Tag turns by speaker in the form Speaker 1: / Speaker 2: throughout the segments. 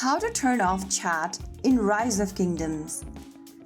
Speaker 1: How to turn off chat in Rise of Kingdoms.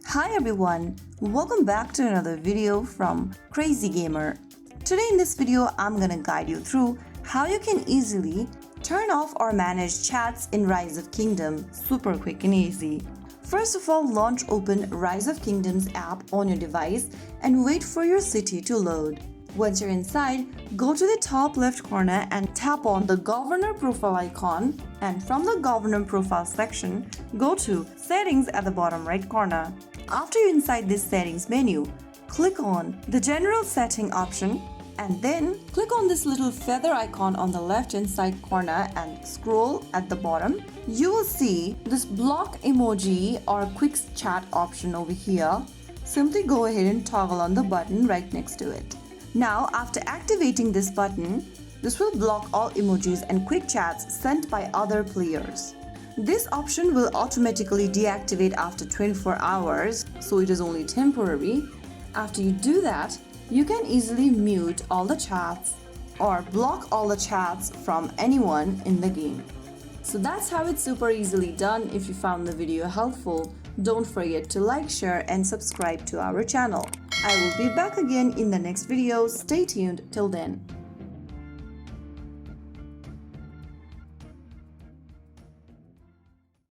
Speaker 1: Hi everyone, welcome back to another video from Crazy Gamer. Today in this video, I'm gonna guide you through how you can easily turn off or manage chats in Rise of Kingdoms super quick and easy. First of all, launch open Rise of Kingdoms app on your device and wait for your city to load. Once you're inside, go to the top left corner and tap on the Governor profile icon, and from the Governor profile section, go to Settings at the bottom right corner. After you're inside this settings menu, click on the General Setting option and then click on this little feather icon on the left hand side corner and scroll at the bottom. You will see this block emoji or quick chat option over here. Simply go ahead and toggle on the button right next to it. Now, after activating this button, this will block all emojis and quick chats sent by other players. This option will automatically deactivate after 24 hours, so it is only temporary. After you do that, you can easily mute all the chats or block all the chats from anyone in the game. So that's how it's super easily done. If you found the video helpful, don't forget to like, share and subscribe to our channel. I will be back again in the next video. Stay tuned till then.